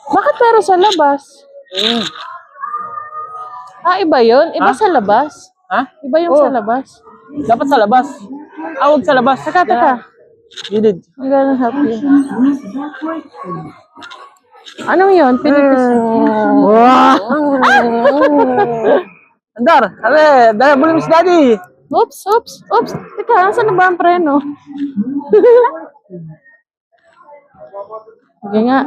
Bakit pero sa labas? Ah, iba yun? Iba Ha? sa labas? Ha? Iba yung Oo. sa labas? Dapat sa labas. Huwag sa labas. Taka. Gilid. I'm gonna help you. Anong yun? Pinipis. Andar, dali, bulong si daddy. Oops. Teka, saan na ba ang preno? Sige nga.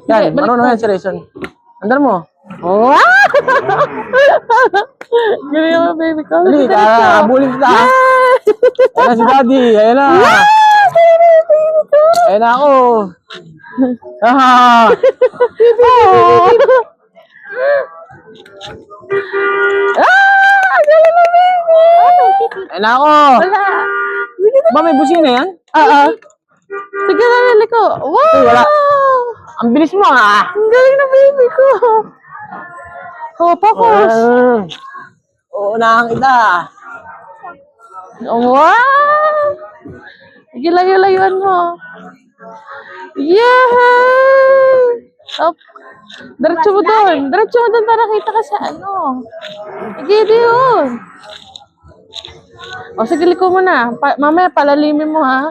Yan, balik marunong ka. yan si Rayson. Andar mo. Wow! Galing mo, baby ko. Dali, bulong kita. Ayan na si daddy, ayan na. Ayan na ako. Ah! Galing mo, baby! Ayan na ako. Wala. Sige na. Ba, may busina yan? Oo. Sige na, lili ko. Wow! Ay, wala. Ang bilis mo ah. Ang galing na, baby ko. Oh, focus. Uunahan kita. Wow! Sige, layo-layuan mo. Yay! Up. Diretso mo doon. Diretso mo doon para kita ka sa ano. Sige, doon. O, sige, liko mo na. Mamaya, palalimin mo, ha?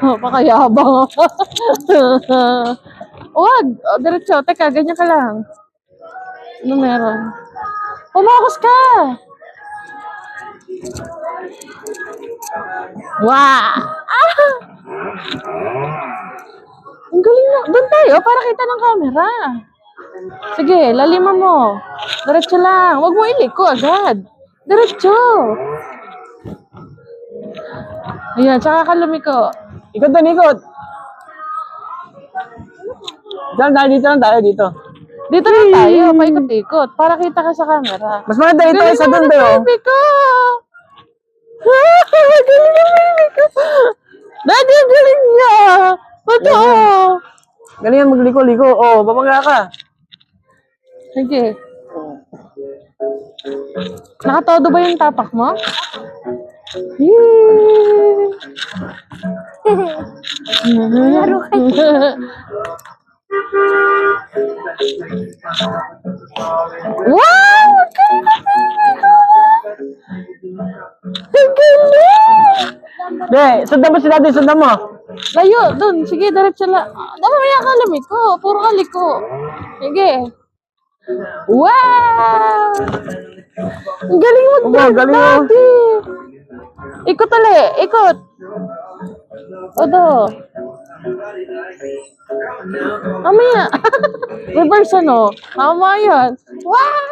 Pakayabang. Huwag. O, diretso. Teka, ganyan ka lang. Ano meron? Pumakas ka! Wow! Ah! Ang galing na. Doon tayo para kita ng camera. Sige, laliman mo. Diretso lang. Huwag mo iliko agad. Diretso. Ayan, tsaka ka lumiko. Ikot na, ikot. Dito lang tayo, dito. Dito lang tayo, paikot-ikot. Para kita ka sa camera. Mas maganda ito Galing sa naman doon ang tayo. baby ko! Galing na baby ko! Daddy, ang galing niya! Bato! Galingan magliko-liko. Oh, babangga ka. Sige. Nakatodo ba yung tapak mo? Yee! Laro kayo. Wow! Ang galing na baby ko! Ang galing! De, sundan mo si daddy, sundan mo. Layo, dun. Sige, diretso lang. Mamaya ka lumiko. Puro ka liko. Sige. Wow! Ang galing mag-drive, galing mo. daddy. Ikot ulit. Ikot. Odo. Mamaya. Reverse ano. Tama yan. Wow!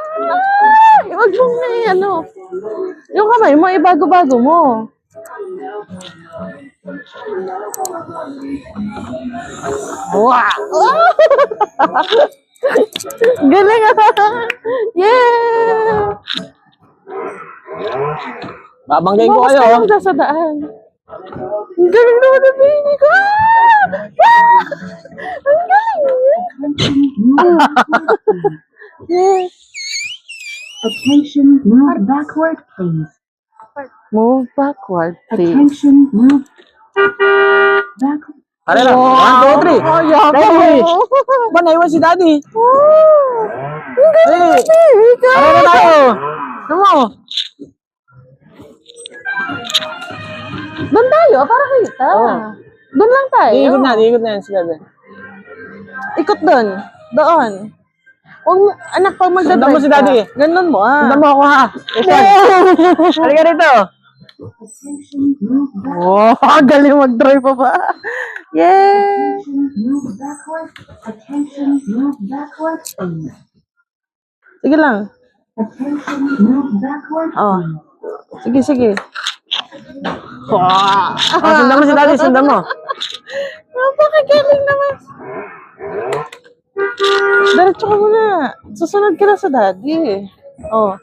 Huwag mong na ano. Yung kamay mo, ibago-bago mo. Wow! Galing ah! Yeah! Babanggain ko Bukas kayo. ka lang sa daan. Ang galing naman na baby ko! Ah! Ang galing! Yeah! Attention, move backward, please. Move backward, please. Attention, move backward. Pare lang. 1, 2, 3. Oh, yabo! Daddy! Ba, naiwan si daddy? Ang galing Hey! na baby ko! Pare na tayo. Ano mo? Doon tayo, para kita. Oo. Doon lang tayo. Iikot na yan si daddy. Ikot doon. Doon. Huwag mo, anak, pag magdadrive Sundan mo si daddy. Ganun mo, ah. Sundan mo ako ha. Halika rito. Attention, move backward. Oh, galing mag-drive pa ba? Yeah! Move backward. Attention, move backward, please. Sige lang. Attention, move backward. Oh. Sige, sige. Oh, sundan mo si daddy, sundan mo. Napakagaling naman. Diretso ka muna. Susunod ka na sa daddy. Oh.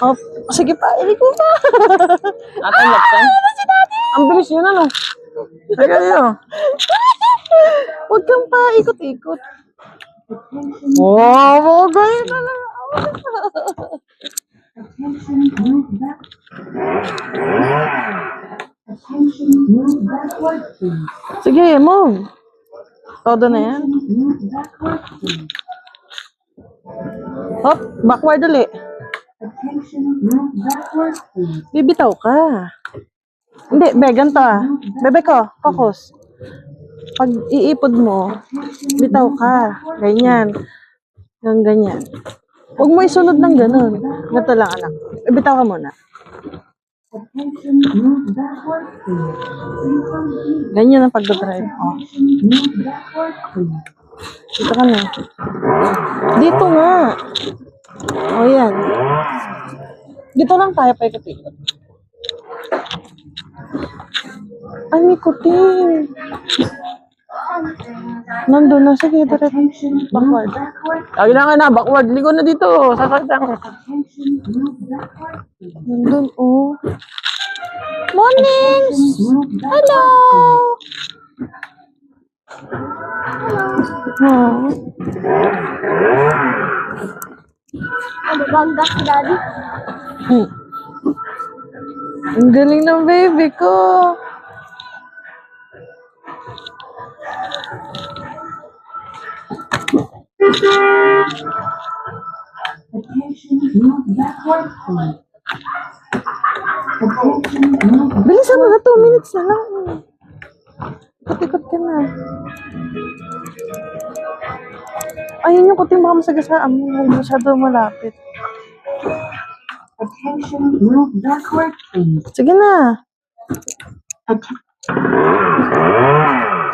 Oh, sige pa, hindi ko pa. Atay lapsan. Si daddy. Ang bilis yun ano. Halika rito. Huwag kang pa ikot-ikot. Wow, galing na lang. Attention, move back. Attention, move backward, please. Sige, move. Todo na yan. Move backward, please. Hop, backward ulit. Attention, move backward, please. Bibitaw ka. Hindi, be, ganito ah. Bebe ko, focus. Pag iipod mo, bitaw ka. Ganyan. Yung ganyan. Huwag mo isunod ng ganun. Ganito lang, anak. Bitaw ka muna. Attention, move backward, please. Ganyan ang pagdadrive. Oh. Attention, move backward, please. Dito ka na. Dito nga. O yan. Dito lang tayo pa ikot-ikot. Ay, may kuting. Nandun na. Sige, direct. Attention, Backward. backward. Lagi na ka na, backward. Ligo na dito. Sasakit lang. Attention, move backward, please. Nandun, oh. Mornings! Move backward. Hello! Oh. Ano ba ang gas, Daddy? Hmm. Ang galing ng baby ko. Attention, move backward, please. Attention, move Bilisan mo na, 2 minutes na lang. Ikot-ikot ka na. Ayun yung kuting baka masagasaan mo. Huwag masyado malapit. Attention, move backward, please. Sige na.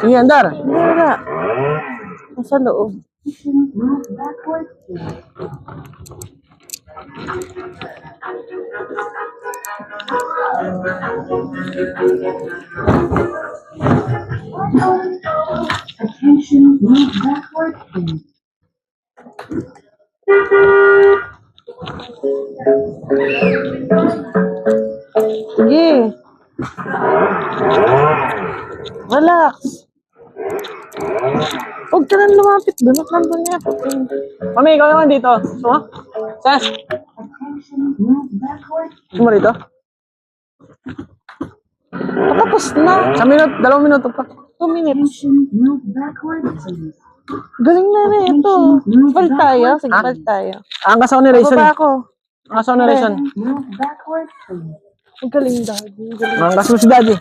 Sige, andar. Hindi na. Nasa loob. Attention, move backward, please. Attention, move backward, please. Sige. Relax. Huwag ka nang lumapit doon at nandun niya. Mami, ikaw naman dito. Gusto mo? Sas, Attention, move backward. gusto mo rito? Patapos na. 2 minuto pa. 2 minutes. Attention, move backward, please. Galing na rin ito. Balik tayo. Sige, Ah. balik tayo. Ang kasaw ni Rayson. Baba ako. Ang kasaw ni Rayson. Move backward, please. Ang galing dahil. Ang galing. Ang kasaw si Daddy.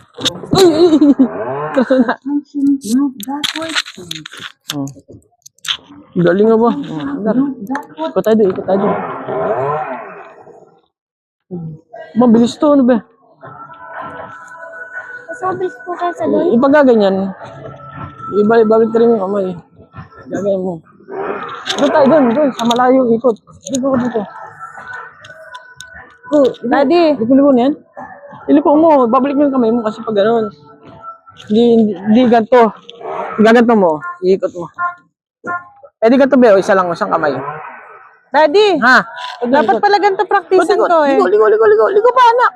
Attention, move backward, please. Oh. Galing nga ba? Andar. Move backward. Ikot tayo doon, ikot tayo doon. Mabilis to, ano ba? Mas mabilis po kayo sa doon. Ipag gaganyan, ibalik ka rin yung kamay. Gaganyan mo. Ikot tayo doon, sa malayong ikot. Dito ko dito. Oh, Daddy. lipo na yan. Ilipo mo, babalik mo yung kamay mo kasi pag gano'n. Hindi ganito. Gaganto mo, iikot mo. Pwede ganito ba, isa lang, isang kamay. Daddy. Ha? Dapat pala ganito praktisan ko eh. Ligo pa, anak.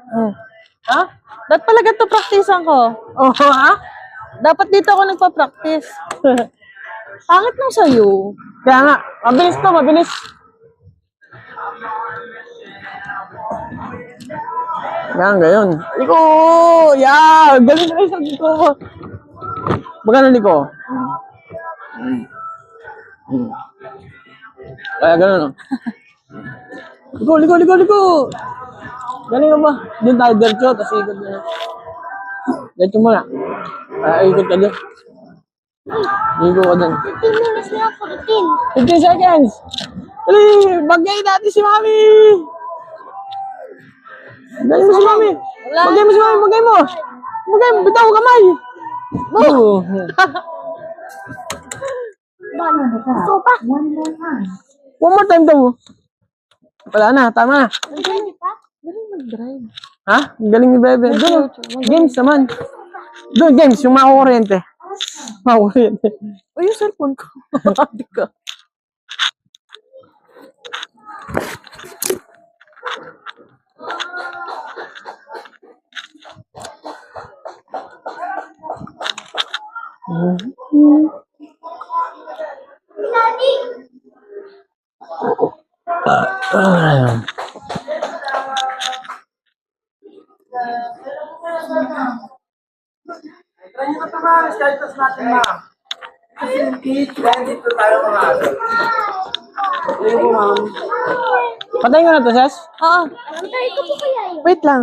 Ha? Dapat pala ganito praktisan ko. Oh, ha? Dapat dito ako nagpa-practice. Pangit lang sa'yo. Kaya nga, mabilis to, mabilis. Yan, gayon. Liko! Yeah! Galing na isang liko mo. Magkano liko? Kaya gano'n, no? Liko! Galing ka ba? Doon tayo diretso, tapos ikot na. Diretso mo na. Ikot ka doon. Ikot ka doon. 15 minutes na, 14. 15 seconds! Dali! Bagay natin si Mami! Bagay mo si Mami! Bagay mo si Mami! Bagay mo! Bagay mo! Bitaw kamay! Oh! Gusto pa. One more time. One more time daw. Wala na, tama na. Hindi pa. Galing mag-drive. Ha? Ang galing ni Bebe. Doon, games naman. Doon, games, yung makakuryente. Makakuryente. O yung cellphone ko. Hindi ka. Try nyo na ito, ma'am. Skytest natin, ma'am. Kasi yung kids, ready to tayo mga aso. Ayun po, ma'am. Patayin ko na to, Ses? Oo. Try ko po kaya yun. Wait lang.